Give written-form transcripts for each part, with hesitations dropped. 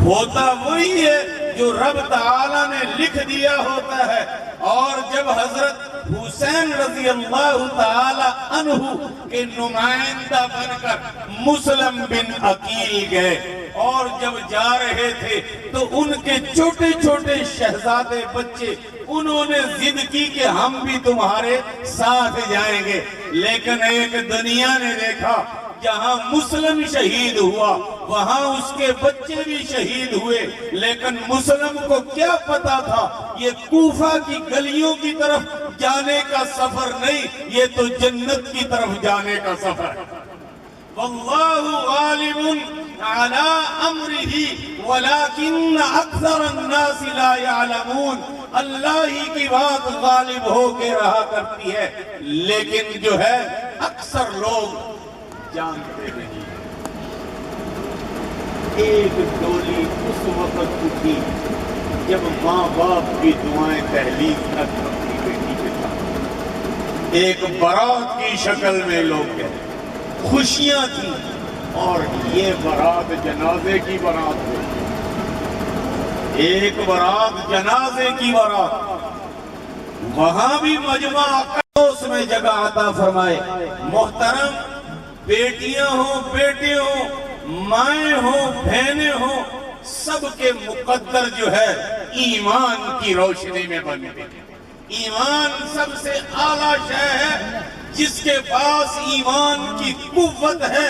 ہوتا وہی ہے جو رب تعالیٰ نے لکھ دیا ہوتا ہے۔ اور جب حضرت حسین رضی اللہ تعالی عنہ کے نمائندہ بن کر مسلم بن عقیل گئے اور جب جا رہے تھے تو ان کے چھوٹے چھوٹے شہزادے بچے انہوں نے ضد کی کہ ہم بھی تمہارے ساتھ جائیں گے، لیکن ایک دنیا نے دیکھا جہاں مسلم شہید ہوا وہاں اس کے بچے بھی شہید ہوئے، لیکن مسلم کو کیا پتا تھا یہ کوفہ کی گلیوں کی طرف جانے کا سفر نہیں، یہ تو جنت کی طرف جانے کا سفر ہے۔ واللہ غالب علی امرہ ولکن اکثر الناس لا یعلمون۔ اللہ ہی کی بات غالب ہو کے رہا کرتی ہے، لیکن جو ہے اکثر لوگ جانتے نہیں۔ ایک ڈولی اس وقت اٹھی جب ماں باپ کی دعائیں دہلیز تک اپنی بیٹی کے ساتھ، ایک بارات کی شکل میں لوگ گئے، خوشیاں تھیں، اور یہ بارات جنازے کی بارات ہوئی، ایک بارات جنازے کی بارات۔ وہاں بھی مجمع اقدس میں جگہ عطا فرمائے۔ محترم، بیٹیاں ہوں بیٹے ہوں، مائیں ہوں بہنیں ہوں، سب کے مقدر جو ہے ایمان کی روشنی میں بنتے ہیں۔ ایمان سب سے اعلیٰ شے ہے، جس کے پاس ایمان کی قوت ہے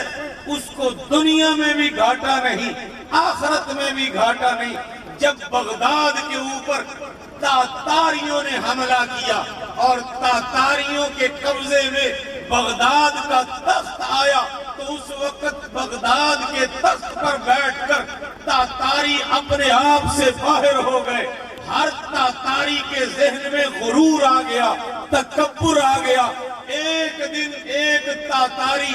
اس کو دنیا میں بھی گھاٹا نہیں، آخرت میں بھی گھاٹا نہیں۔ جب بغداد کے اوپر تاتاریوں نے حملہ کیا اور تاتاریوں کے قبضے میں بغداد کا تخت آیا تو اس وقت بغداد کے تخت پر بیٹھ کر تاتاری اپنے آپ سے باہر ہو گئے۔ ہر تاتاری کے ذہن میں غرور آ گیا، تکبر آ گیا۔ ایک دن ایک تاتاری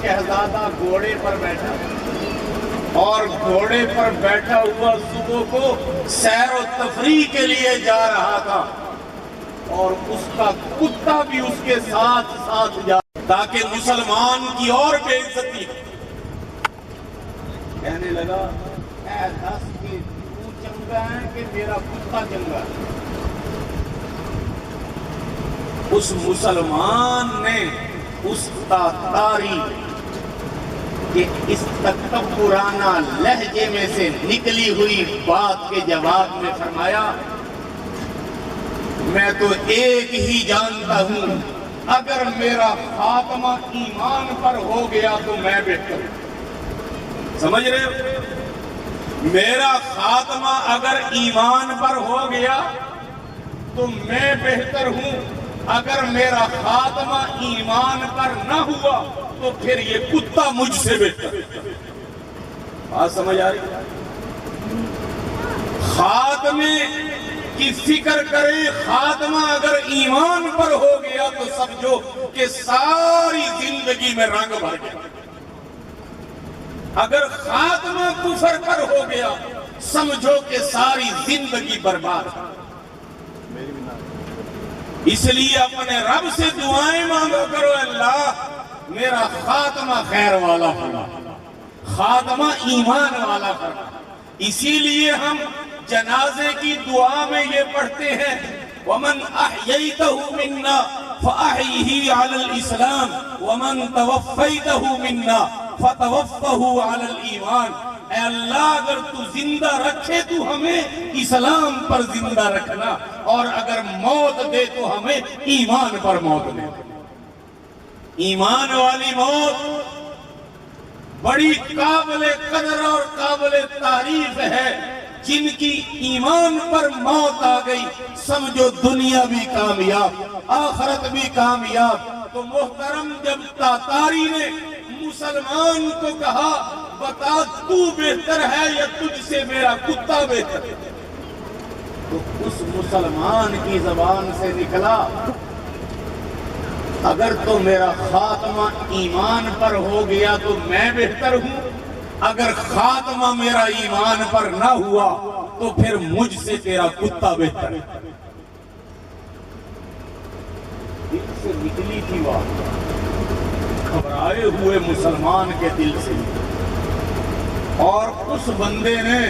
شہزادہ گھوڑے پر بیٹھا، اور گھوڑے پر بیٹھا ہوا صبح کو سیر و تفریح کے لیے جا رہا تھا، اور اس کا کتا بھی اس کے ساتھ ساتھ جا، تاکہ مسلمان کی اور بے عزتی ہو۔ کہنے لگا، اے دس کہ تو چنگا ہے کہ میرا کتا چنگا ہے؟ اس مسلمان نے اس تاتاری کہ اس تکبرانہ لہجے میں سے نکلی ہوئی بات کے جواب میں فرمایا، میں تو ایک ہی جانتا ہوں، اگر میرا خاتمہ ایمان پر ہو گیا تو میں بہتر ہوں۔ سمجھ رہے ہو؟ میرا خاتمہ اگر ایمان پر ہو گیا تو میں بہتر ہوں، اگر میرا خاتمہ ایمان پر نہ ہوا تو پھر یہ کتا مجھ سے بہتر۔ بات سمجھ آ رہی؟ خاتمے کی فکر کرے، خاتمہ اگر ایمان پر ہو گیا تو سمجھو کہ ساری زندگی میں رنگ بھر گیا، اگر خاتمہ کفر پر ہو گیا سمجھو کہ ساری زندگی برباد۔ اس لیے اپنے رب سے دعائیں مانگو کرو، اللہ میرا خاتمہ خیر والا ہونا، خاتمہ ایمان والا ہونا۔ اسی لیے ہم جنازے کی دعا میں یہ پڑھتے ہیں، وَمَنْ أَحْيَيْتَهُ مِنَّا فَأَحْيِهِ عَلَى الْإِسْلَامِ وَمَنْ تَوَفَّيْتَهُ مِنَّا فَتَوَفَّهُ عَلَى الْإِيمَانِ۔ اے اللہ اگر تو زندہ رکھے تو ہمیں اسلام پر زندہ رکھنا، اور اگر موت دے تو ہمیں ایمان پر موت دے۔ ایمان والی موت بڑی قابل قدر اور قابل تعریف ہے، جن کی ایمان پر موت آ گئی سمجھو دنیا بھی کامیاب، آخرت بھی کامیاب۔ تو محترم، جب تاتاری نے مسلمان کو کہا بتا تو بہتر ہے یا تجھ سے میرا کتا بہتر ہے، تو اس مسلمان کی زبان سے نکلا، اگر تو میرا خاتمہ ایمان پر ہو گیا تو میں بہتر ہوں، اگر خاتمہ میرا ایمان پر نہ ہوا تو پھر مجھ سے تیرا کتا بہتر ہے۔ دل سے نکلی تھی بات، گھبرائے ہوئے مسلمان کے دل سے، اور اس بندے نے،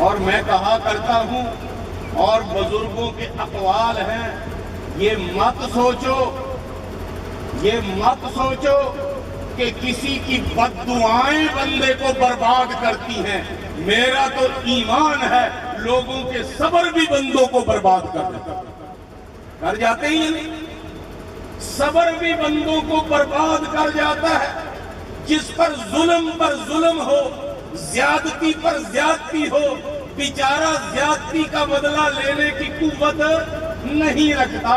اور میں کہا کرتا ہوں اور بزرگوں کے اقوال ہیں، یہ مت سوچو کہ کسی کی بد دعائیں بندے کو برباد کرتی ہیں۔ میرا تو ایمان ہے لوگوں کے صبر بھی بندوں کو برباد کر جاتے ہی نہیں۔ صبر بھی بندوں کو برباد کر جاتا ہے۔ جس پر ظلم ہو، زیادتی پر زیادتی ہو، بیچارہ زیادتی کا بدلہ لینے کی قوت نہیں رکھتا،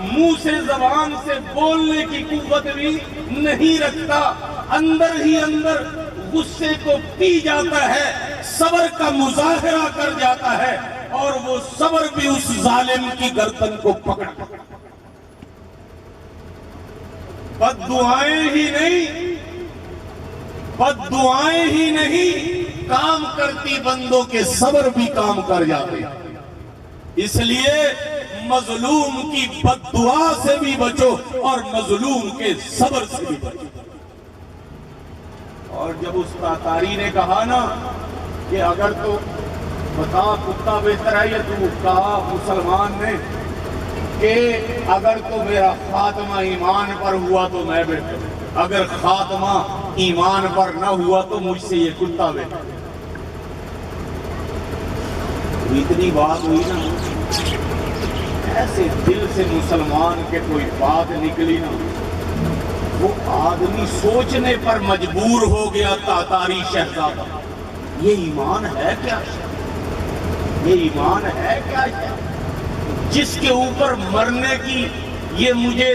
منہ سے زبان سے بولنے کی قوت بھی نہیں رکھتا، اندر ہی اندر غصے کو پی جاتا ہے، صبر کا مظاہرہ کر جاتا ہے، اور وہ صبر بھی اس ظالم کی گردن کو پکڑ بد دعائیں ہی نہیں کام کرتی، بندوں کے صبر بھی کام کر جاتے ہیں۔ اس لیے مظلوم کی بد دعا سے بھی بچو اور مظلوم کے صبر سے بھی بچو۔ اور جب اس تاتاری نے کہا نا کہ اگر تو بتا کتا بہتر ہے، یا تو کہا مسلمان نے کہ اگر تو میرا خاتمہ ایمان پر ہوا تو میں بہتر، اگر خاتمہ ایمان پر نہ ہوا تو مجھ سے یہ کتا بہتر۔ اتنی بات ہوئی نا، ایسے دل سے مسلمان کے کوئی بات نکلی نا، وہ آدمی سوچنے پر مجبور ہو گیا، تاتاری شہزادہ، یہ ایمان ہے کیا شے؟ یہ ایمان ہے کیا شے؟ جس کے اوپر مرنے کی یہ مجھے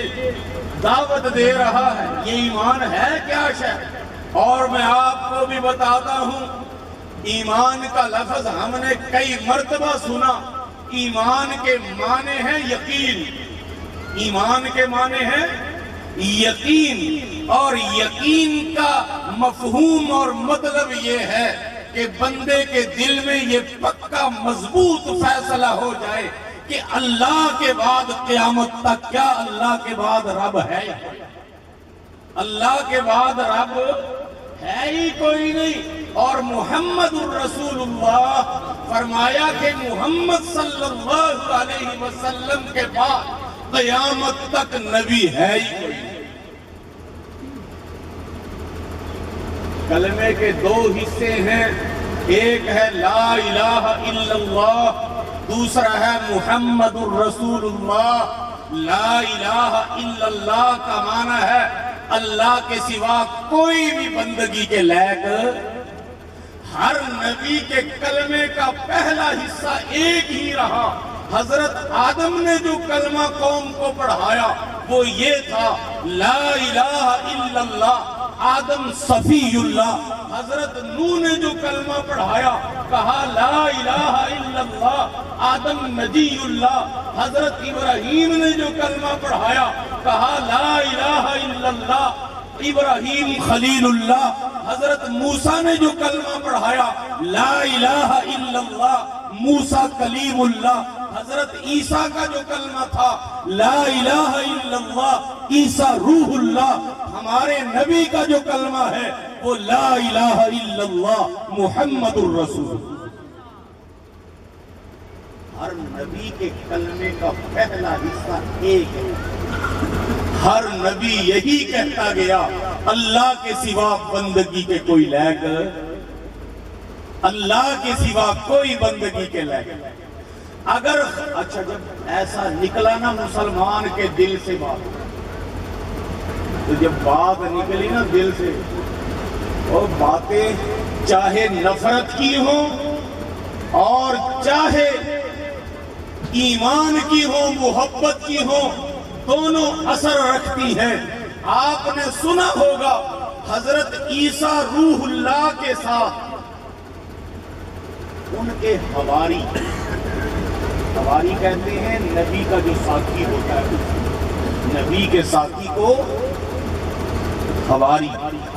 دعوت دے رہا ہے، یہ ایمان ہے کیا شے؟ اور میں آپ کو بھی بتاتا ہوں، ایمان کا لفظ ہم نے کئی مرتبہ سنا۔ ایمان کے معنی ہے یقین، ایمان کے معنی ہے یقین، اور یقین کا مفہوم اور مطلب یہ ہے کہ بندے کے دل میں یہ پکا مضبوط فیصلہ ہو جائے کہ اللہ کے بعد قیامت تک کیا اللہ کے بعد رب ہے؟ اللہ کے بعد رب ہے ہی کوئی نہیں۔ اور محمد الرسول اللہ فرمایا کہ محمد صلی اللہ علیہ وسلم کے بعد قیامت تک نبی ہے ہی کوئی نہیں۔ کلمے کے دو حصے ہیں، ایک ہے لا الہ الا اللہ، دوسرا ہے محمد الرسول اللہ۔ لا الہ الا اللہ کا معنی ہے اللہ کے سوا کوئی بھی بندگی کے لائق۔ ہر نبی کے کلمے کا پہلا حصہ ایک ہی رہا۔ حضرت آدم نے جو کلمہ قوم کو پڑھایا وہ یہ تھا، لا الہ الا اللہ، آدم صفی اللہ۔ حضرت نوح نے جو کلمہ پڑھایا کہا لا الہ الا اللہ، آدم نجی اللہ۔ حضرت ابراہیم نے جو کلمہ پڑھایا کہا لا الہ الا اللہ، ابراہیم خلیل اللہ۔ حضرت موسیٰ نے جو کلمہ پڑھایا لا الہ الا اللہ، موسیٰ کلیم اللہ۔ حضرت عیسیٰ کا جو کلمہ تھا لا الہ الا اللہ، عیسیٰ روح اللہ۔ ہمارے نبی کا جو کلمہ ہے وہ لا الہ الا اللہ، محمد الرسول۔ ہر نبی کے کلمے کا پہلا حصہ ایک ہے۔ ہر نبی یہی کہتا گیا، اللہ کے سوا بندگی کے کوئی لائق، اللہ کے سوا کوئی بندگی کے لائق۔ اگر اچھا جب ایسا نکلا نا مسلمان کے دل سے بات، تو جب بات نکلی نا دل سے، اور باتیں چاہے نفرت کی ہوں اور چاہے ایمان کی ہوں، محبت کی ہوں، دونوں اثر رکھتی ہیں۔ آپ نے سنا ہوگا حضرت عیسیٰ روح اللہ کے ساتھ ان کے حواری کہتے ہیں نبی کا جو ساتھی ہوتا ہے، نبی کے ساتھی کو حواری۔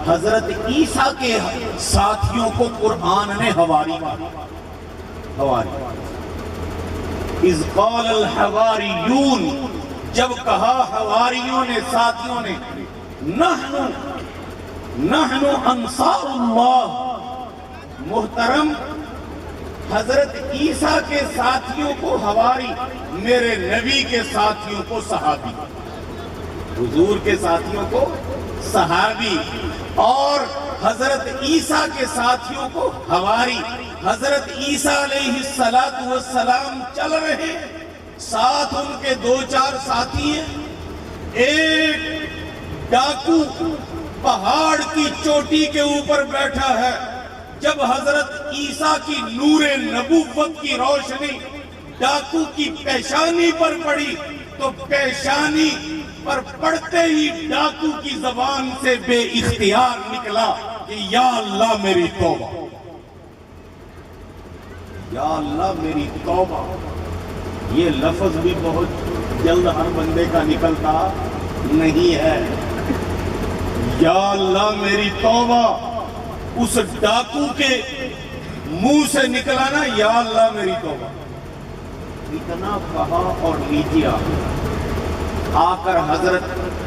حضرت عیسیٰ کے ساتھیوں کو قرآن نے حواری کہا۔ اذ قال الحواریون، جب کہا حواریوں نے، ساتھیوں نے، نحن انصار اللہ. محترم حضرت عیسیٰ کے ساتھیوں کو حواری، میرے نبی کے ساتھیوں کو صحابی، حضور کے ساتھیوں کو صحابی، اور حضرت عیسیٰ کے ساتھیوں کو حواری. حضرت عیسیٰ علیہ السلام چل رہے، ساتھ ان کے 2-4 ساتھی ہیں. ایک ڈاکو پہاڑ کی چوٹی کے اوپر بیٹھا ہے. جب حضرت عیسیٰ کی نور نبوت کی روشنی ڈاکو کی پیشانی پر پڑی تو پیشانی پر پڑتے ہی ڈاکو کی زبان سے بے اختیار نکلا کہ یا اللہ میری توبہ، یا اللہ میری توبہ. یہ لفظ بھی بہت جلد ہر بندے کا نکلتا نہیں ہے. یا اللہ میری توبہ اس ڈاکو کے منہ سے نکلا نا، یا اللہ میری توبہ. اتنا کہا اور نیچے آ کر حضرت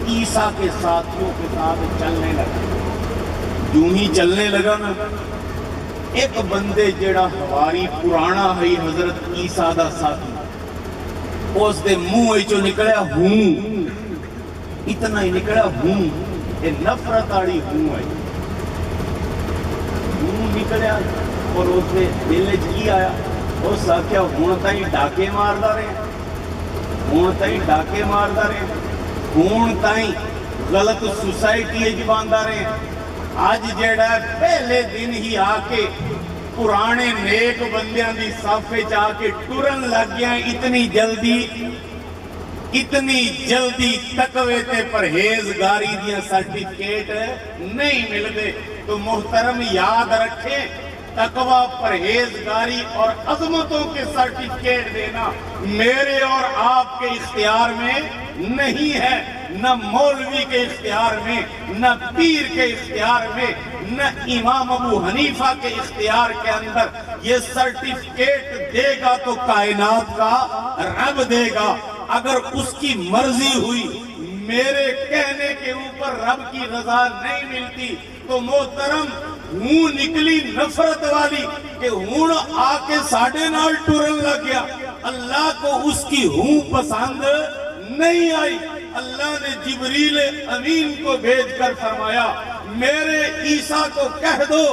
عیسیٰ کے ساتھیوں کے ساتھ چلنے لگا. یوں ہی چلنے لگا نا، ایک بندے جڑا ہماری پرانا ہے حضرت عیسیٰ دا ساتھی، اس دے منہ چو نکلیا ہوں. اتنا ہی نکلیا ہوں، یہ نفرت آڑی ہوں ہے. نکلیا اور اس نے دل کی آیا، اس آکھیا ہون تائیں ڈاکے ماردا رہے، ہون تائیں ڈاکے ماردا رہے، ہون تائیں غلط سوسائٹی جباندا رہے. آج جیڑا پہلے دن ہی آ کے پرانے نیک بندیاں دی صافے چاہ کے ٹرن لگ گیا. اتنی جلدی تقوی تے پرہیزگاری دیاں سرٹیفکیٹ نہیں مل گئے. تو محترم یاد رکھیں، تقوی، پرہیزگاری اور عظمتوں کے سرٹیفکیٹ دینا میرے اور آپ کے اختیار میں نہیں ہے، نہ مولوی کے اختیار میں، نہ پیر کے اختیار میں، نہ امام ابو حنیفہ کے اختیار کے اندر. یہ سرٹیفکیٹ دے گا تو کائنات کا رب دے گا. اگر اس کی مرضی ہوئی میرے کہنے کے اوپر رب کی رضا نہیں ملتی تو محترم ہوں نکلی نفرت والی کہ ہوں آ کے ساڑھے نال ٹورن لگ گیا. اللہ کو اس کی ہوں پسند نہیں آئی. اللہ نے جبریل امین کو بھیج کر فرمایا میرے عیسیٰ کو کہہ دو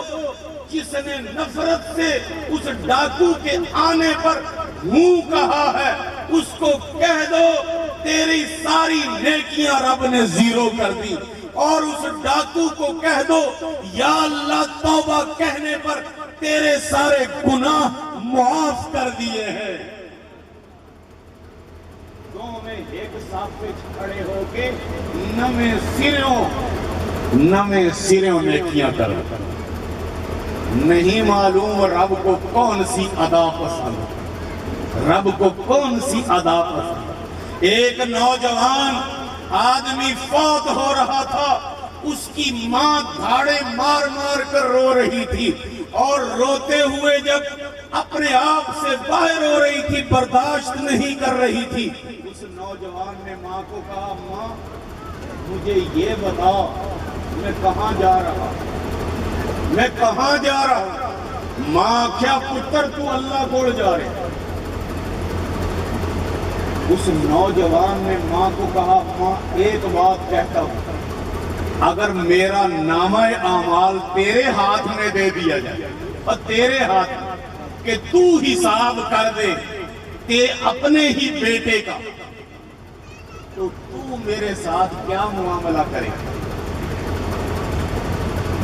جس نے نفرت سے اس ڈاکو کے آنے پر ہوں کہا ہے، اس کو کہہ دو تیری ساری نیکیاں رب نے زیرو کر دی. اور اس ڈاکو کو کہہ دو یا اللہ توبہ کہنے پر تیرے سارے گناہ معاف کر دیے ہیں. دو میں ایک صافے کھڑے ہو کے نمیں سروں نیکیاں کر. نہیں معلوم رب کو کون سی ادا پسند، رب کو کون سی ادا پسند. ایک نوجوان آدمی فوت ہو رہا تھا، اس کی ماں دھاڑے مار مار کر رو رہی تھی اور روتے ہوئے جب اپنے آپ سے باہر ہو رہی تھی برداشت نہیں کر رہی تھی. اس نوجوان نے ماں کو کہا ماں مجھے یہ بتاؤ میں کہاں جا رہا ہوں، میں کہاں جا رہا ہوں. ماں کیا پتر تو اللہ کو جا رہے. اس نوجوان نے ماں کو کہا ماں ایک بات کہتا ہوں، اگر میرا نامہ اعمال تیرے ہاتھ میں دے دیا جائے اور تیرے ہاتھ کہ تو حساب کر دے تے اپنے ہی بیٹے کا، تو تو میرے ساتھ کیا معاملہ کرے.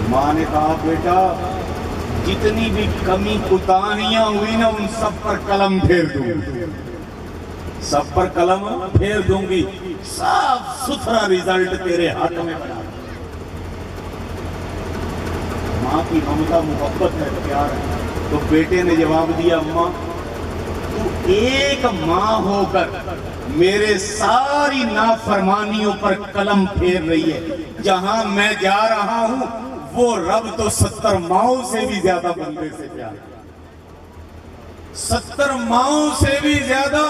ماں نے کہا بیٹا جتنی بھی کمی کوتاہیاں ہوئی نا ان سب پر قلم پھیر دوں گی، سب پر قلم پھیر دوں گی، صاف ستھرا ریزلٹ تیرے ہاتھ میں بنا. ماں کی ممتا محبت ہے، پیار ہے. تو بیٹے نے جواب دیا ماں تو ایک ماں ہو کر میرے ساری نافرمانیوں پر قلم پھیر رہی ہے. جہاں میں جا رہا ہوں وہ رب تو 70 ماؤں سے بھی زیادہ بندے سے پیار ہے، 70 ماؤں سے بھی زیادہ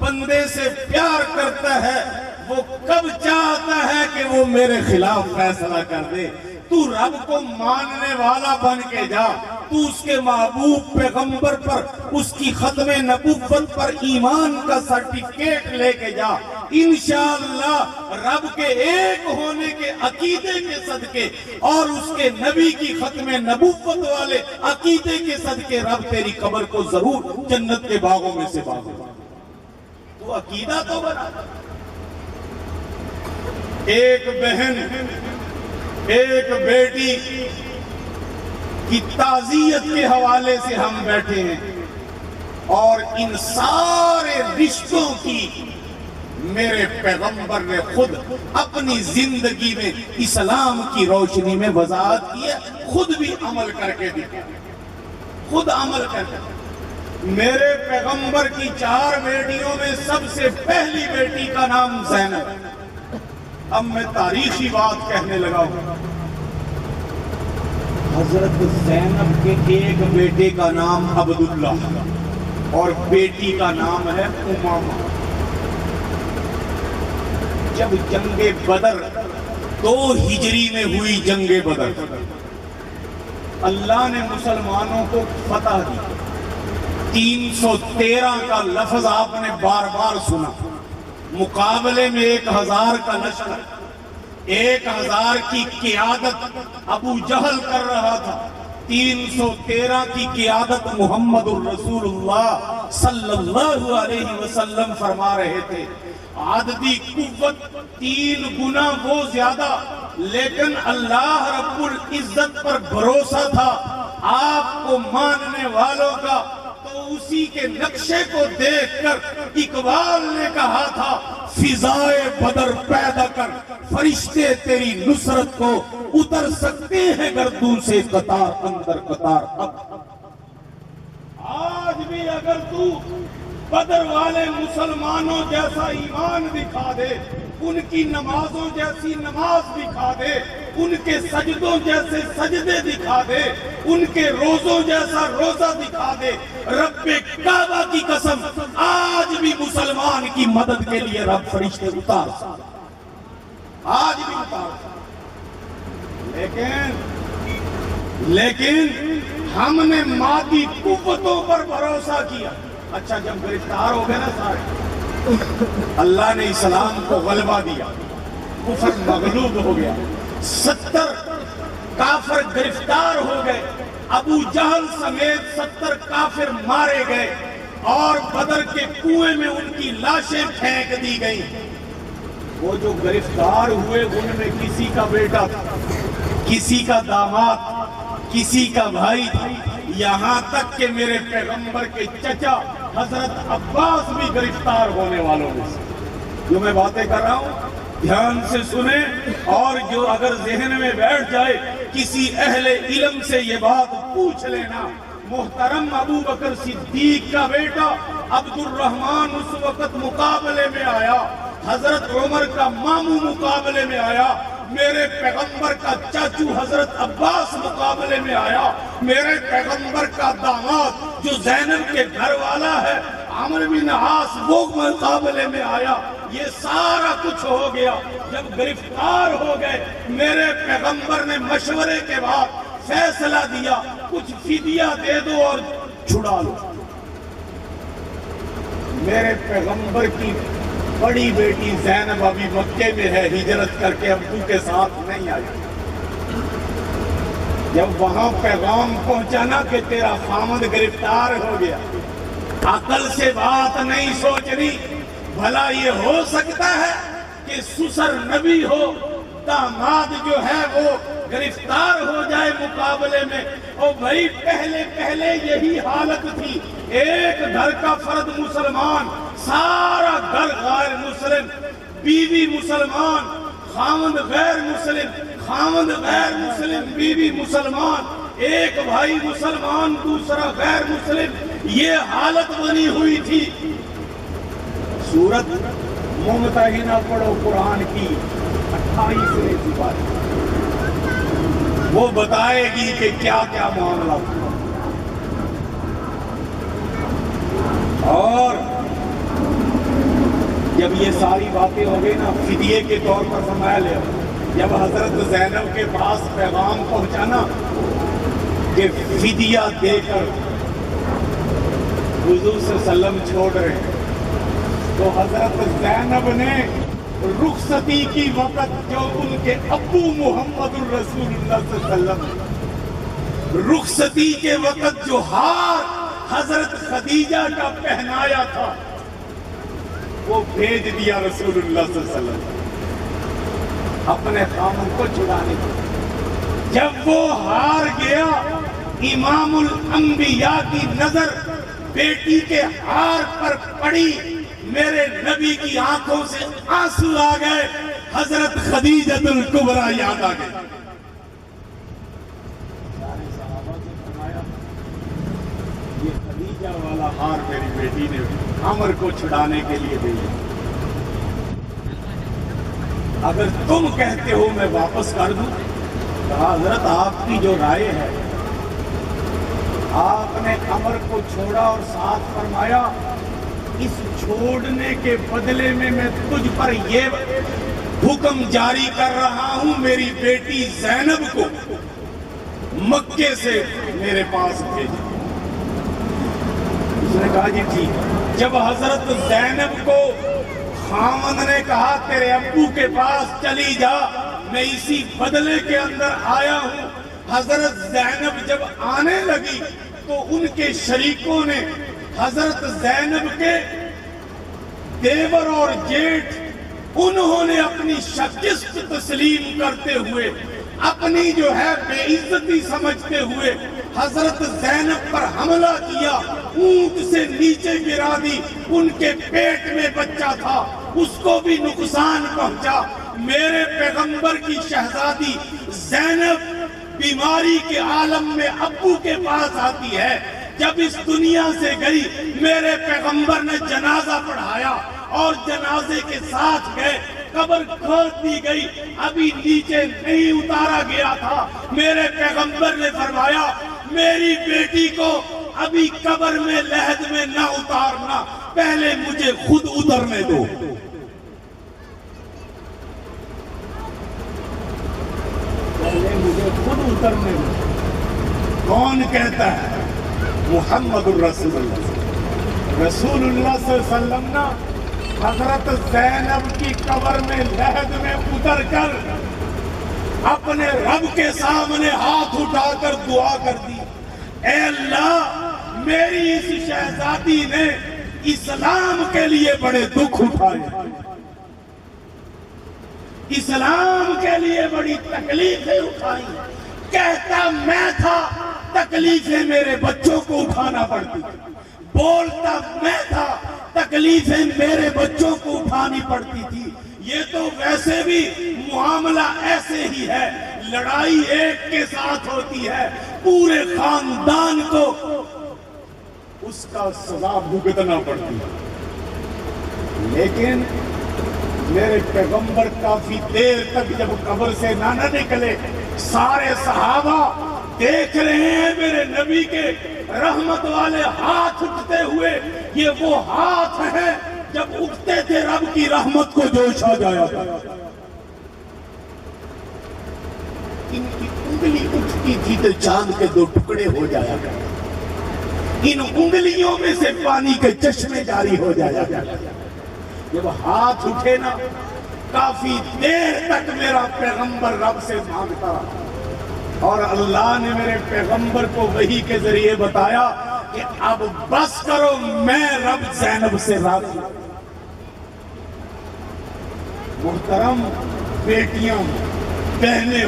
بندے سے پیار کرتا ہے. وہ کب چاہتا ہے کہ وہ میرے خلاف فیصلہ کر دے۔ تو رب کو ماننے والا بن کے جا، تو اس کے محبوب پیغمبر پر، اس کی ختم نبوت پر ایمان کا سرٹیفکیٹ لے کے جا۔ انشاءاللہ رب کے ایک ہونے کے عقیدے کے صدقے اور اس کے نبی کی ختم نبوت والے عقیدے کے صدقے رب تیری قبر کو ضرور جنت کے باغوں میں سے باغوں۔ تو عقیدہ تو بنا۔ ایک بہن ایک بیٹی کی تعزیت کے حوالے سے ہم بیٹھے ہیں، اور ان سارے رشتوں کی میرے پیغمبر نے خود اپنی زندگی میں اسلام کی روشنی میں وضاحت کی ہے، خود بھی عمل کر کے دکھا، خود عمل کر کے۔ میرے پیغمبر کی 4 بیٹیوں میں سب سے پہلی بیٹی کا نام زینب ہے۔ اب میں تاریخی بات کہنے لگا ہوں۔ حضرت زینب کے ایک بیٹے کا نام عبداللہ اور بیٹی کا نام ہے امامہ۔ جب جنگ بدر 2 ہجری میں ہوئی، جنگ بدر، اللہ نے مسلمانوں کو فتح دی۔ 313 کا لفظ آپ نے بار بار سنا، مقابلے میں 1000 کا لشکر، 1000 کی قیادت ابو جہل کر رہا تھا، 313 کی قیادت محمد الرسول اللہ صلی اللہ علیہ وسلم فرما رہے تھے۔ عددی قوت 3 گنا وہ زیادہ، لیکن اللہ رب العزت پر بھروسہ تھا آپ کو ماننے والوں کا۔ تو اسی کے نقشے کو دیکھ کر اقبال نے کہا تھا، فضائے بدر پیدا کر فرشتے تیری نصرت کو اتر سکتے ہیں گردوں سے قطار اندر قطار۔ اب آج بھی اگر تو بدر والے مسلمانوں جیسا ایمان دکھا دے، ان کی نمازوں جیسی نماز دکھا دے، ان کے سجدوں جیسے سجدے دکھا دے، ان کے روزوں جیسا روزہ دکھا دے، رب کعبہ کی قسم آج بھی مسلمان کی مدد کے لیے رب فرشتے اتار سکتا، آج بھی اتار سکتا۔ لیکن ہم نے مادی قوتوں پر بھروسہ کیا۔ اچھا، جب گرفتار ہو گئے نا سارے، اللہ نے اسلام کو غلبہ دیا، کفر مغلوب ہو گیا، 70 کافر گرفتار ہو گئے، ابو جہل سمیت 70 کافر مارے گئے، اور بدر کے کنویں میں ان کی لاشیں پھینک دی گئی۔ وہ جو گرفتار ہوئے ان میں کسی کا بیٹا تھا، کسی کا داماد، کسی کا بھائی تھا، یہاں تک کہ میرے پیغمبر کے چچا حضرت عباس بھی گرفتار ہونے والوں میں سے۔ جو میں باتیں کر رہا ہوں دھیان سے سنیں، اور جو اگر ذہن میں بیٹھ جائے کسی اہل علم سے یہ بات پوچھ لینا۔ محترم ابو بکر صدیق کا بیٹا عبد الرحمن اس وقت مقابلے میں آیا، حضرت عمر کا ماموں مقابلے میں آیا، میرے پیغمبر کا چاچو حضرت عباس مقابلے میں آیا، میرے پیغمبر کا داماد جو زینب کے گھر والا ہے عمرو بن عاص وہ مقابلے میں آیا۔ یہ سارا کچھ ہو گیا، جب گرفتار ہو گئے میرے پیغمبر نے مشورے کے بعد فیصلہ دیا، کچھ فدیہ دے دو اور چھڑا لو۔ میرے پیغمبر کی بڑی بیٹی زینب ابھی مکے میں ہے، ہجرت کر کے ابو کے ساتھ نہیں آئی۔ جب وہاں پیغام پہنچانا کہ تیرا خامد گرفتار ہو گیا، عقل سے بات نہیں سوچنی، بھلا یہ ہو سکتا ہے کہ سسر نبی ہو، داماد جو ہے وہ گرفتار ہو جائے مقابلے میں؟ اور بھائی پہلے یہی حالت تھی، ایک گھر کا فرد مسلمان، سارا گھر غیر مسلم، بیوی مسلمان، خاوند غیر مسلم، خاوند غیر مسلم، بیوی مسلمان، ایک بھائی مسلمان دوسرا غیر مسلم، یہ حالت بنی ہوئی تھی۔ سورت ممتحنہ پڑھو قرآن کی 28ویں پارہ، وہ بتائے گی کہ کیا کیا معاملہ تھا۔ اور جب یہ ساری باتیں ہو گئی نا، فدیے کے طور پر فرمایا لے آؤ۔ جب حضرت زینب کے پاس پیغام پہنچانا کہ فدیہ دے کر حضور صلی اللہ علیہ وسلم چھوڑ رہے ہیں، تو حضرت زینب نے رخصتی کی وقت جو ان کے ابو محمد الرسول اللہ صلی اللہ علیہ وسلم رخصتی کے وقت جو ہار حضرت خدیجہ کا پہنایا تھا وہ بھیج دیا رسول اللہ صلی اللہ علیہ وسلم اپنے خامن کو چھڑانے کو۔ جب وہ ہار گیا، امام الانبیاء کی نظر بیٹی کے ہار پر پڑی، میرے نبی کی آنکھوں سے آنسو آ گئے، حضرت خدیجہ الکبریٰ یاد آ گئی۔ سارے صحابہ سے فرمایا یہ خدیجہ والا ہار میری بیٹی نے عمر کو چھڑانے کے لیے بھیجا، اگر تم کہتے ہو میں واپس کر دوں۔ کہا حضرت آپ کی جو رائے ہے، آپ نے عمر کو چھوڑا اور ساتھ فرمایا اس چھوڑنے کے بدلے میں تجھ پر یہ حکم جاری کر رہا ہوں، میری بیٹی زینب کو مکے سے میرے پاس بھیجو۔ اس نے کہا جی ٹھیک ہے۔ جب حضرت زینب کو خامند نے کہا تیرے ابو کے پاس چلی جا، میں اسی بدلے کے اندر آیا ہوں، حضرت زینب جب آنے لگی تو ان کے شریکوں نے حضرت زینب کے دیور اور جیٹھ، انہوں نے اپنی شکست تسلیم کرتے ہوئے، اپنی جو ہے بے عزتی سمجھتے ہوئے حضرت زینب پر حملہ کیا، اونٹ سے نیچے گرا دی، ان کے پیٹ میں بچہ تھا اس کو بھی نقصان پہنچا۔ میرے پیغمبر کی شہزادی زینب بیماری کے عالم میں ابو کے پاس آتی ہے، جب اس دنیا سے گئی میرے پیغمبر نے جنازہ پڑھایا اور جنازے کے ساتھ گئے، قبر کھود دی گئی، ابھی نیچے نہیں اتارا گیا تھا، میرے پیغمبر نے فرمایا میری بیٹی کو ابھی قبر میں لحد میں نہ اتارنا، پہلے مجھے خود اترنے دو۔ پہلے مجھے خود اترنے دو۔ کون کہتا ہے؟ محمد الرسول اللہ، رسول اللہ صلی اللہ علیہ وسلم نا حضرت زینب کی قبر میں لحد میں اتر کر اپنے رب کے سامنے ہاتھ اٹھا کر دعا کر دی، اے اللہ میری اس شہزادی نے اسلام کے لیے بڑے دکھ اٹھائے، اسلام کے لیے بڑی تکلیفیں اٹھائی، کہتا میں تھا تکلیفیں میرے بچوں کو اٹھانا پڑتی، بولتا میں تھا تکلیفیں میرے بچوں کو اٹھانی پڑتی تھی۔ یہ تو ویسے بھی معاملہ ایسے ہی ہے، لڑائی ایک کے ساتھ ہوتی ہے، پورے خاندان کو اس کا سزا بھگتنا پڑتی ہے، لیکن میرے پیغمبر کافی دیر تک جب قبر سے نہ نکلے، سارے صحابہ دیکھ رہے ہیں میرے نبی کے رحمت والے ہاتھ اٹھتے ہوئے، یہ وہ ہاتھ ہیں جب اٹھتے تھے رب کی رحمت کو جوش آ جایا تھا۔ ان کی انگلی اٹھتی تھی تو چاند کے 2 ٹکڑے ہو جایا کرتے، ان انگلیوں میں سے پانی کے چشمے جاری ہو جایا کرتے۔ جب ہاتھ اٹھے نا، کافی دیر تک میرا پیغمبر رب سے مانگتا رہا، اور اللہ نے میرے پیغمبر کو وحی کے ذریعے بتایا کہ اب بس کرو، میں رب زینب سے راضی۔ محترم بیٹیاں، بہنیں،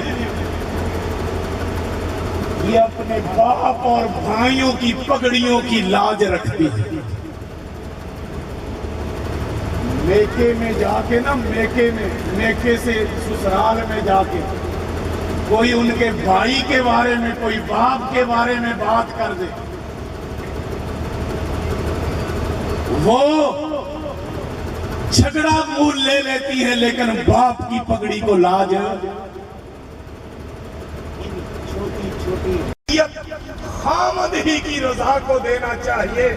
یہ اپنے باپ اور بھائیوں کی پگڑیوں کی لاج رکھتی ہیں۔ میکے میں جا کے نا، میکے سے سسرال میں جا کے کوئی ان کے بھائی کے بارے میں، کوئی باپ کے بارے میں بات کر دے، وہ جھگڑا مول لے لیتی ہے، لیکن باپ کی پگڑی کو لاج چھوٹی چھوٹی خامد ہی کی رضا کو دینا چاہیے۔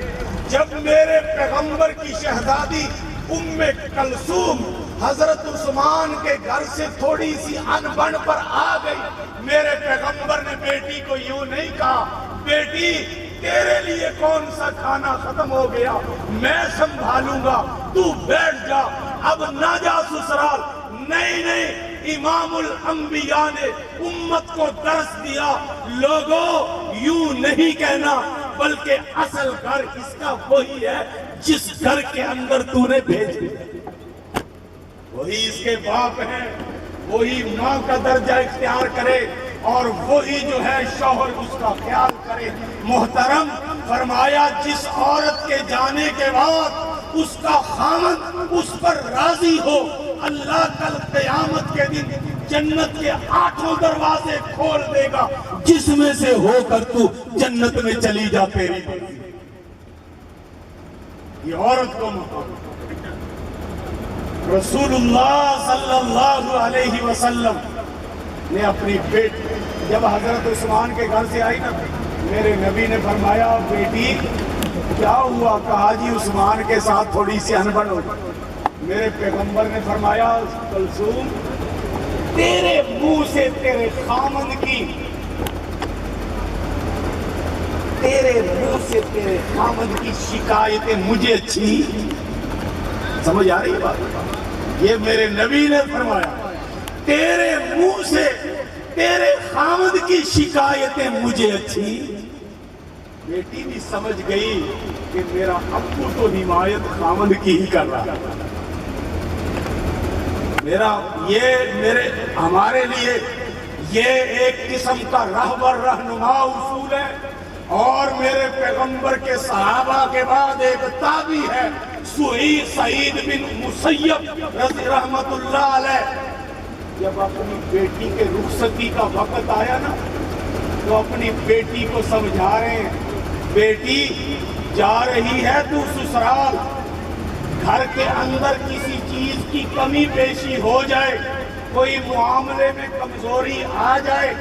جب میرے پیغمبر کی شہزادی ام کلثوم حضرت عثمان کے گھر سے تھوڑی سی ان بن پر آ گئی. میرے پیغمبر نے بیٹی کو یوں نہیں کہا بیٹی تیرے لیے کون سا کھانا ختم ہو گیا میں سنبھالوں گا تو بیٹھ جا اب نہ جا سسرال. نہیں امام الانبیاء نے امت کو درس دیا لوگوں یوں نہیں کہنا بلکہ اصل گھر اس کا وہی ہے جس گھر کے اندر تو نے بھیجے وہی اس کے باپ ہیں وہی ماں کا درجہ اختیار کرے اور وہی جو ہے شوہر اس کا خیال کرے. محترم فرمایا جس عورت کے جانے کے بعد اس کا خامن اس پر راضی ہو اللہ کل قیامت کے دن جنت کے 8 دروازے کھول دے گا جس میں سے ہو کر تو جنت میں چلی جا تیری مرضی. یہ عورت کو مقام رسول اللہ صلی اللہ علیہ وسلم نے اپنی بیٹی جب حضرت عثمان کے گھر سے آئی نا میرے نبی نے فرمایا بیٹی کیا ہوا کہا جی عثمان کے ساتھ تھوڑی سی انبن ہو. میرے پیغمبر نے فرمایا کلثوم تیرے منہ سے تیرے خامن کی شکایتیں مجھے اچھی سمجھ آ رہی بات یہ میرے نبی نے فرمایا تیرے منہ سے تیرے خامد کی شکایتیں مجھے اچھی. بیٹی بھی سمجھ گئی کہ میرا ابو تو حمایت خامد کی ہی کر رہا ہمارے لیے یہ ایک قسم کا رہنما اصول ہے. اور میرے پیغمبر کے صحابہ کے بعد ایک تابعی ہے سعید بن مسیب رحمت اللہ علیہ. جب اپنی بیٹی کے رخصتی کا وقت آیا نا تو اپنی بیٹی کو سمجھا رہے ہیں بیٹی جا رہی ہے تو سسرال گھر کے اندر کسی چیز کی کمی بیشی ہو جائے کوئی معاملے میں کمزوری آ جائے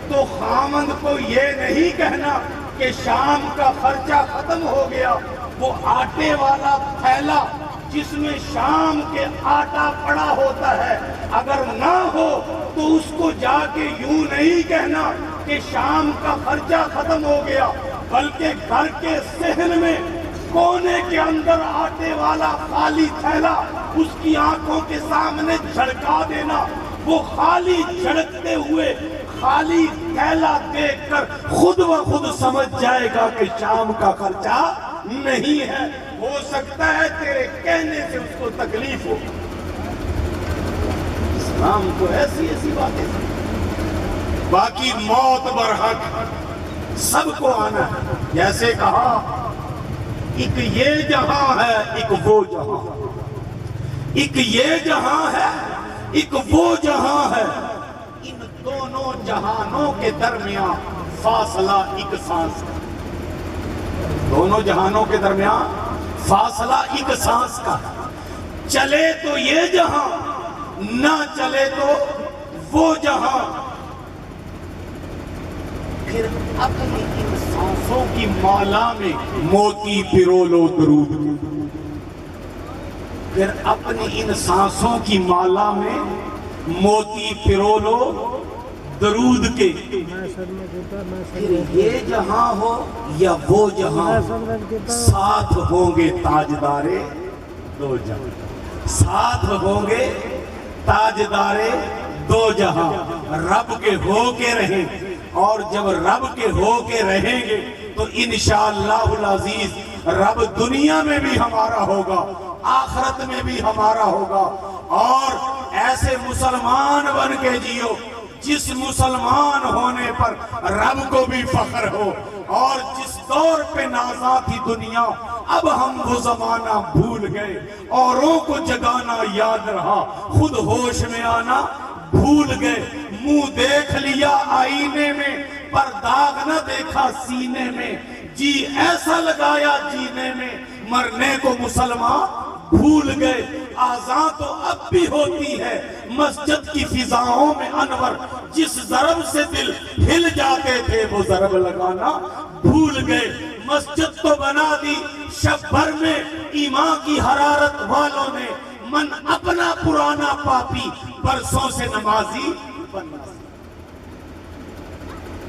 تو خامند کو یہ نہیں کہنا کہ شام کا خرچہ ختم ہو گیا. وہ آٹے والا تھیلا جس میں شام کے آٹا پڑا ہوتا ہے اگر نہ ہو تو اس کو جا کے یوں نہیں کہنا کہ شام کا خرچہ ختم ہو گیا بلکہ گھر کے صحن میں کونے کے اندر آٹے والا خالی تھیلا اس کی آنکھوں کے سامنے جھڑکا دینا. وہ خالی جھڑکتے ہوئے خالی تھیلا دیکھ کر خود و خود سمجھ جائے گا کہ شام کا خرچہ نہیں ہے. ہو سکتا ہے تیرے کہنے سے اس کو تکلیف ہو. اسلام تو ایسی باتیں باقی موت برحق سب کو آنا ہے. جیسے کہا ایک یہ جہاں ہے ایک وہ جہاں ایک یہ جہاں ہے ایک وہ جہاں ہے ان دونوں جہانوں کے درمیان فاصلہ ایک سانس کا. دونوں جہانوں کے درمیان فاصلہ ایک سانس کا. چلے تو یہ جہاں نہ چلے تو وہ جہاں. پھر اپنی ان سانسوں کی مالا میں موتی پرو لو درود. پھر اپنی ان سانسوں کی مالا میں موتی پرو لو درود کے. پھر یہ جہاں ہو یا وہ جہاں ساتھ ہوں گے تاجدارے دو جہاں. ساتھ ہوں گے تاجدارے دو جہاں. رب کے ہو کے رہیں اور جب رب کے ہو کے رہیں گے تو انشاءاللہ العزیز رب دنیا میں بھی ہمارا ہوگا آخرت میں بھی ہمارا ہوگا. اور ایسے مسلمان بن کے جیو جس مسلمان ہونے پر رب کو بھی فخر ہو. اور جس دور پہ نازا تھی دنیا اب ہم وہ زمانہ بھول گئے. اوروں کو جگانا یاد رہا خود ہوش میں آنا بھول گئے. منہ دیکھ لیا آئینے میں پر داغ نہ دیکھا سینے میں. جی ایسا لگایا جینے میں مرنے کو مسلمان بھول گئے. آزاں تو اب بھی ہوتی ہے مسجد کی فضاؤں میں انور جس ضرب سے دل ہل جاتے تھے وہ ضرب لگانا بھول گئے. مسجد تو بنا دی، شب بھر میں ایمان کی حرارت والوں نے من اپنا پرانا پاپی برسوں سے نمازی بنا۔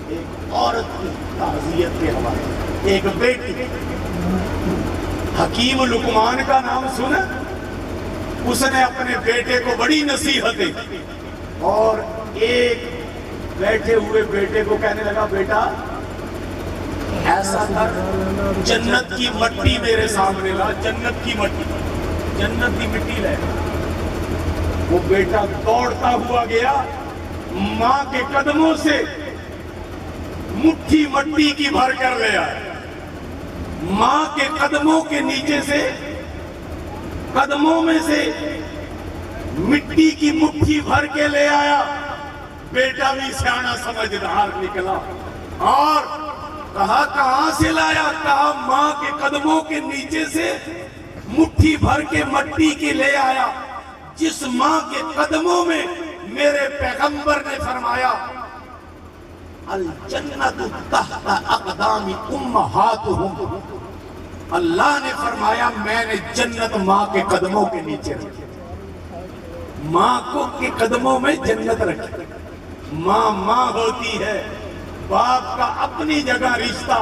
ایک عورت کی تعزیت کے حوالے، ایک بیٹی، حکیم لقمان کا نام سنا؟ اس نے اپنے بیٹے کو بڑی نصیحتیں کی اور ایک بیٹھے ہوئے بیٹے کو کہنے لگا، بیٹا ایسا کر، جنت کی مٹی میرے سامنے لا، جنت کی مٹی، جنت کی مٹی لے۔ وہ بیٹا دوڑتا ہوا گیا، ماں کے قدموں سے مٹھی مٹی کی بھر کر لے آیا، ماں کے قدموں کے نیچے سے، قدموں میں سے مٹی کی مٹھی بھر کے لے آیا۔ بیٹا بھی سیانا سمجھدار نکلا اور کہا کہاں سے لایا؟ کہا ماں کے قدموں کے نیچے سے مٹھی بھر کے مٹی کی لے آیا، جس ماں کے قدموں میں میرے پیغمبر نے فرمایا الجنت تحت اقدام امہاتہم، اللہ نے فرمایا میں نے جنت ماں کے قدموں کے نیچے رکھی، ماں کو کے قدموں میں جنت رکھی۔ ماں ماں ہوتی ہے، باپ کا اپنی جگہ رشتہ۔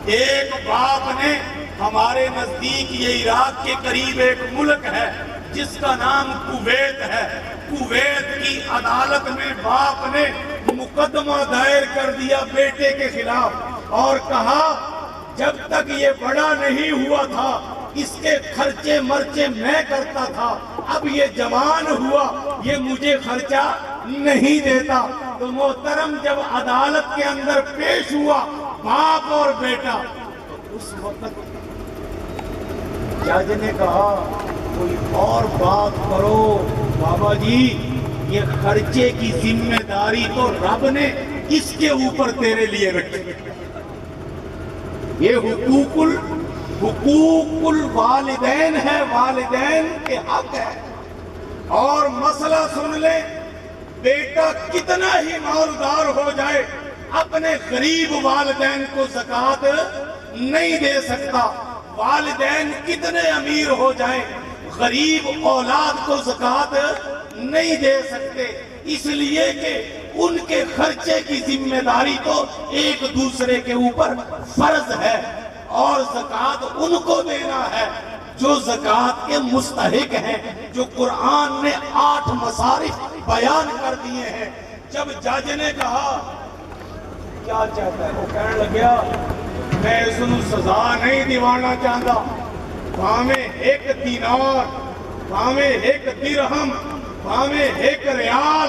ایک باپ نے، ہمارے نزدیک یہ عراق کے قریب ایک ملک ہے جس کا نام کویت ہے، کویت کی عدالت میں باپ نے مقدمہ دائر کر دیا بیٹے کے خلاف اور کہا جب تک یہ بڑا نہیں ہوا تھا اس کے خرچے مرچے میں کرتا تھا، اب یہ جوان ہوا یہ مجھے خرچہ نہیں دیتا۔ تو محترم جب عدالت کے اندر پیش ہوا باپ اور بیٹا، تو اس وقت جج نے کہا کوئی اور بات کرو بابا جی، یہ خرچے کی ذمہ داری تو رب نے اس کے اوپر تیرے لیے رکھی، یہ حقوق الوالدین ہے، والدین کے حق ہے۔ اور مسئلہ سن لے، بیٹا کتنا ہی مالدار ہو جائے اپنے غریب والدین کو زکوٰۃ نہیں دے سکتا، والدین کتنے امیر ہو جائیں غریب اولاد کو زکوٰۃ نہیں دے سکتے، اس لیے کہ ان کے خرچے کی ذمہ داری تو ایک دوسرے کے اوپر فرض ہے اور زکوٰۃ ان کو دینا ہے جو زکوٰۃ کے مستحق ہیں، جو قرآن نے 8 مصارف بیان کر دیے ہیں۔ جب جج نے کہا کیا چاہتا ہے، وہ کہنے لگیا میں اس کو سزا نہیں دیوانا چاہتا، بھاویں 1 دینار، بھاویں 1 درہم، بھاویں 1 ریال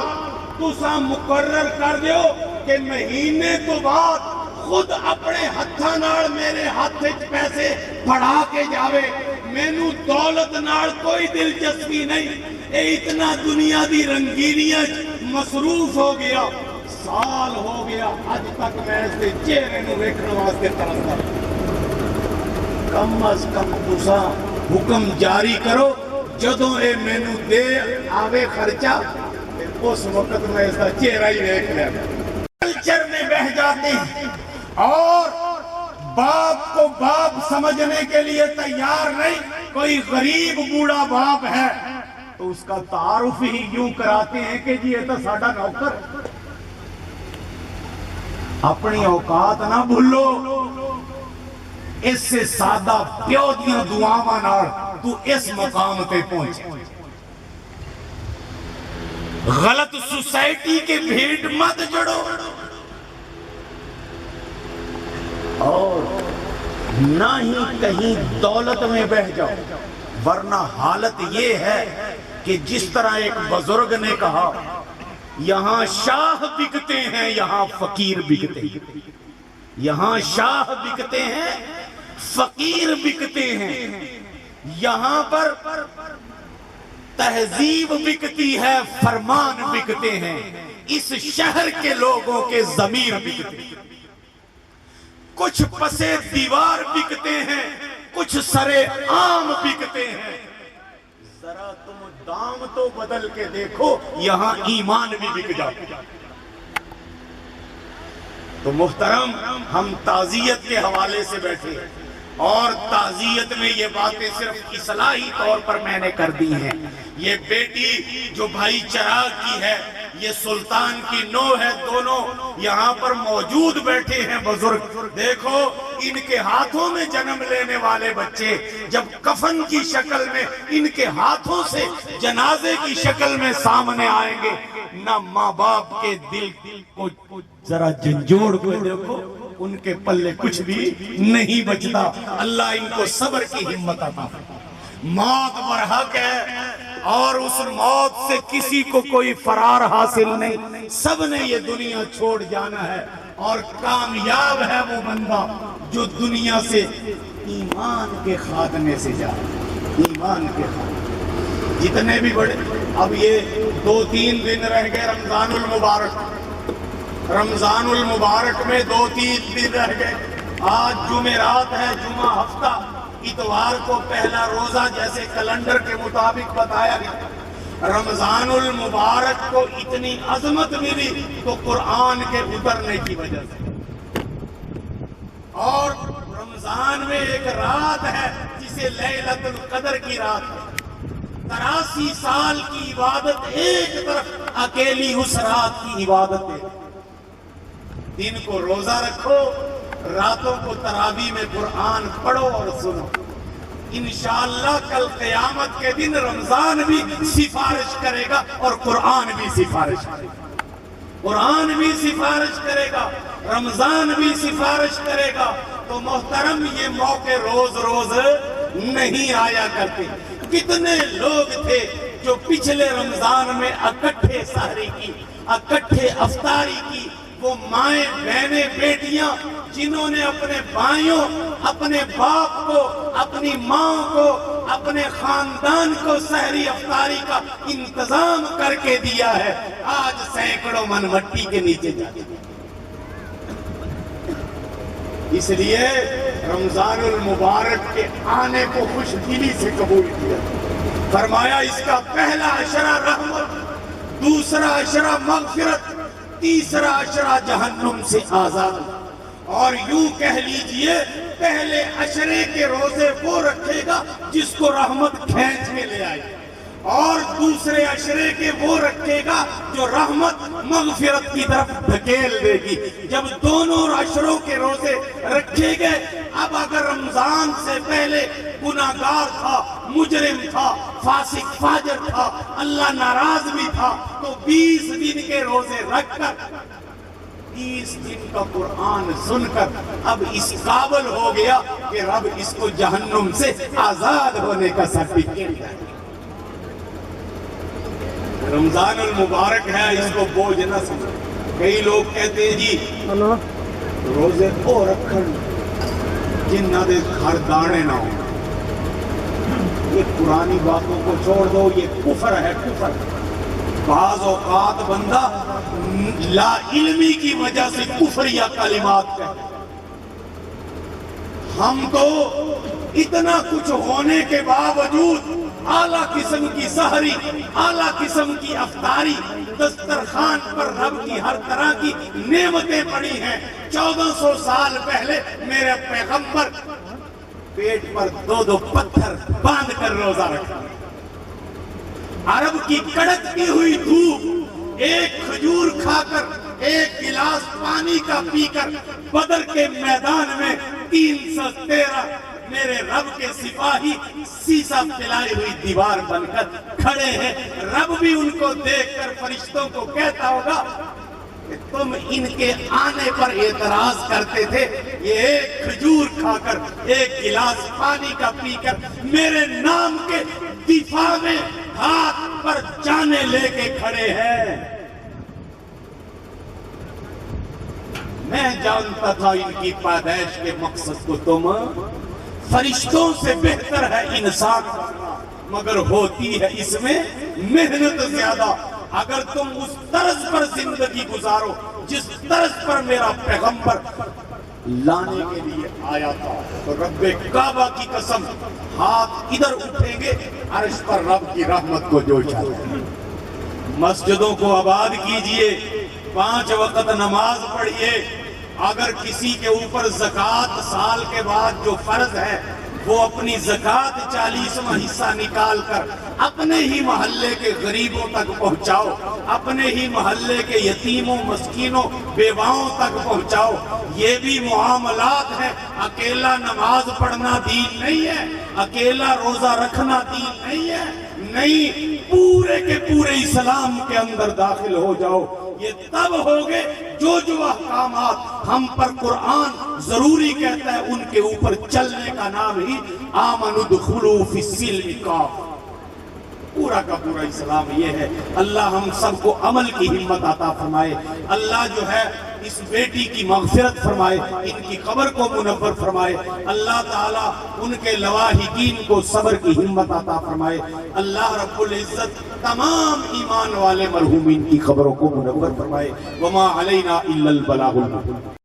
تسا مقرر کر دیو کہ مہینے تو بعد خود اپنے ہتھاں نال میرے ہاتھ پیسے پڑھا کے جاوے، مینوں دولت نال کوئی دلچسپی نہیں، اے اتنا دنیا دی رنگینیاں مصروف ہو گیا، سال ہو گیا اج تک میں اس دے چہرے نوں ویکھن واسطے ترسدا، کم از کم تسا حکم جاری کرو جدوں اے مینوں دے آوے خرچہ اس وقت میں اس کا چہرہ ہی دیکھ لیا۔ کلچر میں بہ جاتے ہیں اور باپ کو باپ سمجھنے کے لیے تیار نہیں۔ کوئی غریب بوڑھا باپ ہے تو اس کا تعارف ہی یوں کراتے ہیں کہ جی یہ تو ساڈا نوکر، اپنی اوقات نہ بھولو، اس سے سادہ پیو دیاں دعاواں نال تو اس مقام تے پہنچے۔ غلط سوسائٹی کے بھیڑ مت جڑو اور نہ ہی کہیں دولت میں بہ جاؤ، ورنہ حالت یہ ہے کہ جس طرح ایک بزرگ نے کہا یہاں شاہ بکتے ہیں یہاں فقیر بکتے ہیں، یہاں شاہ بکتے ہیں فقیر بکتے ہیں، یہاں پر تہذیب بکتی ہے فرمان بکتے ہیں، اس شہر کے لوگوں کے ضمیر بکتے ہیں، کچھ پسے دیوار بکتے ہیں کچھ سرے عام بکتے ہیں، ذرا تم دام تو بدل کے دیکھو یہاں ایمان بھی بک جاتا ہے۔ تو محترم، ہم تعزیت کے حوالے سے بیٹھے اور تعزیت میں یہ باتیں صرف اصلاحی طور پر میں نے کر دی ہیں۔ یہ بیٹی جو بھائی چراغ کی ہے، یہ سلطان کی نو ہے، دونوں یہاں پر موجود بیٹھے ہیں بزرگ۔ دیکھو ان کے ہاتھوں میں جنم لینے والے بچے جب کفن کی شکل میں ان کے ہاتھوں سے جنازے کی شکل میں سامنے آئیں گے، نہ ماں باپ کے دل کو ذرا جھنجھوڑ کو دیکھو، ان کے پلے کچھ بھی نہیں بچتا۔ اللہ ان کو صبر کی ہمت عطا فرمائے۔ موت برحق ہے اور اس موت سے کسی کو کوئی فرار حاصل نہیں، سب نے یہ دنیا چھوڑ جانا ہے، اور کامیاب ہے وہ بندہ جو دنیا سے ایمان کے خاتمے سے جائے، ایمان کے خاتمے۔ جتنے بھی بڑے، اب یہ 2-3 دن رہ گئے رمضان المبارک، رمضان المبارک میں 2-3 دن رہ گئے۔ آج جمعرات ہے، جمعہ ہفتہ، اتوار کو پہلا روزہ جیسے کیلنڈر کے مطابق بتایا گیا۔ رمضان المبارک کو اتنی عظمت ملی تو قرآن کے اترنے کی وجہ سے، اور رمضان میں ایک رات ہے جسے لیلۃ القدر کی رات ہے۔ 83 سال کی عبادت ایک طرف، اکیلی اس رات کی عبادت ہے۔ دن کو روزہ رکھو، راتوں کو تراویح میں قرآن پڑھو اور سنو۔ انشاءاللہ کل قیامت کے دن رمضان بھی سفارش کرے گا اور قرآن بھی سفارش کرے گا، قرآن بھی سفارش کرے گا، رمضان بھی سفارش کرے گا۔ تو محترم، یہ موقع روز روز نہیں آیا کرتے۔ کتنے لوگ تھے جو پچھلے رمضان میں اکٹھے سحری کی، اکٹھے افطاری کی، وہ مائیں، بہنیں، بیٹیاں جنہوں نے اپنے بھائیوں، اپنے باپ کو، اپنی ماں کو، اپنے خاندان کو سحری افطاری کا انتظام کر کے دیا ہے، آج سینکڑوں من مٹی کے نیچے جاتے ہیں۔ اس لیے رمضان المبارک کے آنے کو خوش دلی سے قبول کیا، فرمایا اس کا پہلا عشرہ رحمت، دوسرا عشرہ مغفرت، تیسرا عشرہ جہنم سے آزاد۔ اور یوں کہہ لیجئے پہلے عشرے کے روزے وہ رکھے گا جس کو رحمت کھینچ کے لے آئے، اور دوسرے عشرے کے وہ رکھے گا جو رحمت مغفرت کی طرف دھکیل دے گی۔ جب دونوں عشروں کے روزے رکھے گئے، اب اگر رمضان سے پہلے گناہگار تھا، مجرم تھا، فاسق فاجر تھا، اللہ ناراض بھی تھا، تو 20 دن کے روزے رکھ کر 30 دن کا قرآن سن کر اب اس قابل ہو گیا کہ رب اس کو جہنم سے آزاد ہونے کا سرٹیفکیٹ دے۔ رمضان المبارک ہے، اس کو بوجھ نہ سمجھو۔ کئی لوگ کہتے ہیں جی روزے او رکھن جنہ دے گھر دانے نہ ہو۔ یہ پرانی باتوں کو چھوڑ دو، یہ کفر ہے، کفر۔ بعض اوقات بندہ لا علمی کی وجہ سے کفر یا کلمات کہتے ہیں۔ ہم تو اتنا کچھ ہونے کے باوجود اعلیٰ قسم کی سحری، اعلیٰ قسم کی افطاری، دسترخوان پر رب کی ہر طرح کی نعمتیں پڑی ہیں۔ 1400 سال پہلے میرے پیغمبر پیٹ پر 2 پتھر باندھ کر روزہ رکھا۔ عرب کی کڑکتی ہوئی دھوپ، ایک کھجور کھا کر، ایک گلاس پانی کا پی کر بدر کے میدان میں 313 میرے رب کے سپاہی سیسا پلائی ہوئی دیوار بن کر کھڑے ہیں۔ رب بھی ان کو دیکھ کر فرشتوں کو کہتا ہوگا کہ تم ان کے آنے پر اعتراض کرتے تھے، یہ ایک کھجور کھا کر، ایک گلاس پانی کا پی کر میرے نام کے دفاع میں ہاتھ پر جانے لے کے کھڑے ہیں۔ میں جانتا تھا ان کی پیدائش کے مقصد کو، تم فرشتوں سے بہتر ہے انسان بننا، مگر ہوتی ہے اس میں محنت زیادہ۔ اگر تم اس طرز پر زندگی گزارو جس طرز پر میرا پیغمبر لانے کے لیے آیا تھا، تو رب کعبہ کی قسم ہاتھ ادھر اٹھیں گے، عرش پر رب کی رحمت کو جوشا دیں۔ مسجدوں کو آباد کیجئے، 5 وقت نماز پڑھیے، اگر کسی کے اوپر زکوٰۃ سال کے بعد جو فرض ہے وہ اپنی زکوٰۃ 40واں حصہ نکال کر اپنے ہی محلے کے غریبوں تک پہنچاؤ، اپنے ہی محلے کے یتیموں مسکینوں بیواؤں تک پہنچاؤ، یہ بھی معاملات ہیں۔ اکیلا نماز پڑھنا دین نہیں ہے، اکیلا روزہ رکھنا دین نہیں ہے، نہیں، پورے کے پورے اسلام کے اندر داخل ہو جاؤ۔ یہ تب ہوگے جو احکامات ہم پر قرآن ضروری کہتا ہے ان کے اوپر چلنے کا نام ہی آمنوا ادخلوا فی السلم کافہ۔ پورا کا پورا اسلام یہ ہے۔ اللہ ہم سب کو عمل کی ہمت عطا فرمائے، اللہ جو ہے اس بیٹی کی مغفرت فرمائے، ان کی قبر کو منور فرمائے، اللہ تعالیٰ ان کے لواحقین کو صبر کی ہمت عطا فرمائے، اللہ رب العزت تمام ایمان والے مرحومین کی قبروں کو منور فرمائے۔ وما علینا الا البلاغ المبین۔